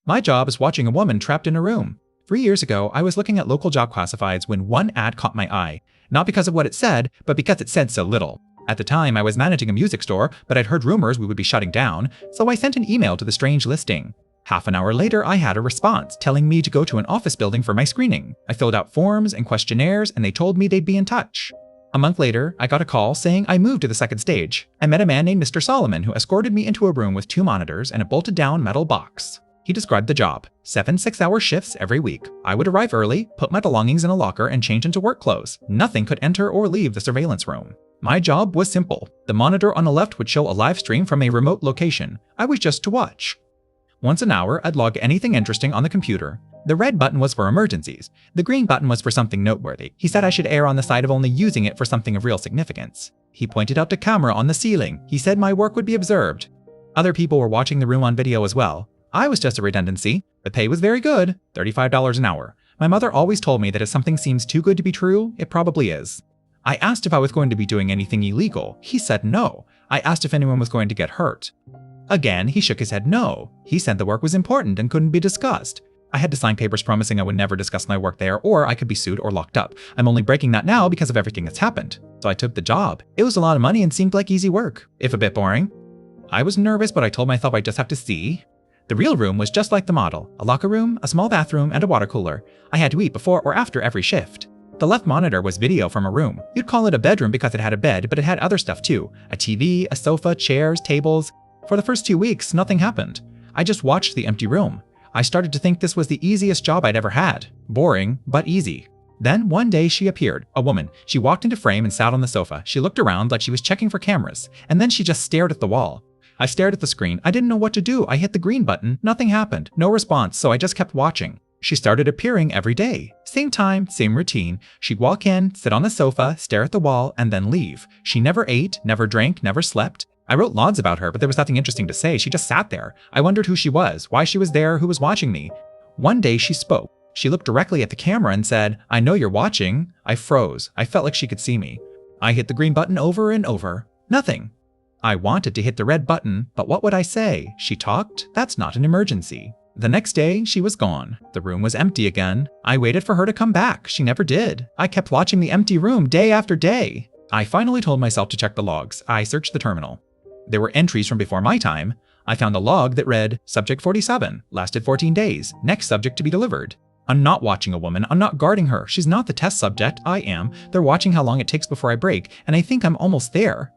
My job is watching a woman trapped in a room. 3 years ago, I was looking at local job classifieds when one ad caught my eye. Not because of what it said, but because it said so little. At the time, I was managing a music store, but I'd heard rumors we would be shutting down, so I sent an email to the strange listing. Half an hour later, I had a response telling me to go to an office building for my screening. I filled out forms and questionnaires, and they told me they'd be in touch. A month later, I got a call saying I moved to the second stage. I met a man named Mr. Solomon who escorted me into a room with 2 monitors and a bolted-down metal box. He described the job: 7 6-hour shifts every week. I would arrive early, put my belongings in a locker, and change into work clothes. Nothing could enter or leave the surveillance room. My job was simple. The monitor on the left would show a live stream from a remote location. I was just to watch. Once an hour, I'd log anything interesting on the computer. The red button was for emergencies. The green button was for something noteworthy. He said I should err on the side of only using it for something of real significance. He pointed out the camera on the ceiling. He said my work would be observed. Other people were watching the room on video as well. I was just a redundancy. The pay was very good, $35 an hour. My mother always told me that if something seems too good to be true, it probably is. I asked if I was going to be doing anything illegal. He said no. I asked if anyone was going to get hurt. Again, he shook his head no. He said the work was important and couldn't be discussed. I had to sign papers promising I would never discuss my work there, or I could be sued or locked up. I'm only breaking that now because of everything that's happened. So I took the job. It was a lot of money and seemed like easy work, if a bit boring. I was nervous, but I told myself I'd just have to see. The real room was just like the model: a locker room, a small bathroom, and a water cooler. I had to eat before or after every shift. The left monitor was video from a room. You'd call it a bedroom because it had a bed, but it had other stuff too: a TV, a sofa, chairs, tables. For the first 2 weeks, nothing happened. I just watched the empty room. I started to think this was the easiest job I'd ever had. Boring, but easy. Then one day she appeared, a woman. She walked into frame and sat on the sofa. She looked around like she was checking for cameras, and then she just stared at the wall. I stared at the screen. I didn't know what to do. I hit the green button. Nothing happened. No response, so I just kept watching. She started appearing every day. Same time, same routine. She'd walk in, sit on the sofa, stare at the wall, and then leave. She never ate, never drank, never slept. I wrote logs about her, but there was nothing interesting to say. She just sat there. I wondered who she was, why she was there, who was watching me. One day she spoke. She looked directly at the camera and said, "I know you're watching." I froze. I felt like she could see me. I hit the green button over and over. Nothing. I wanted to hit the red button, but what would I say? She talked? That's not an emergency. The next day, she was gone. The room was empty again. I waited for her to come back. She never did. I kept watching the empty room day after day. I finally told myself to check the logs. I searched the terminal. There were entries from before my time. I found a log that read, "Subject 47, lasted 14 days, next subject to be delivered." I'm not watching a woman. I'm not guarding her. She's not the test subject. I am. They're watching how long it takes before I break, and I think I'm almost there.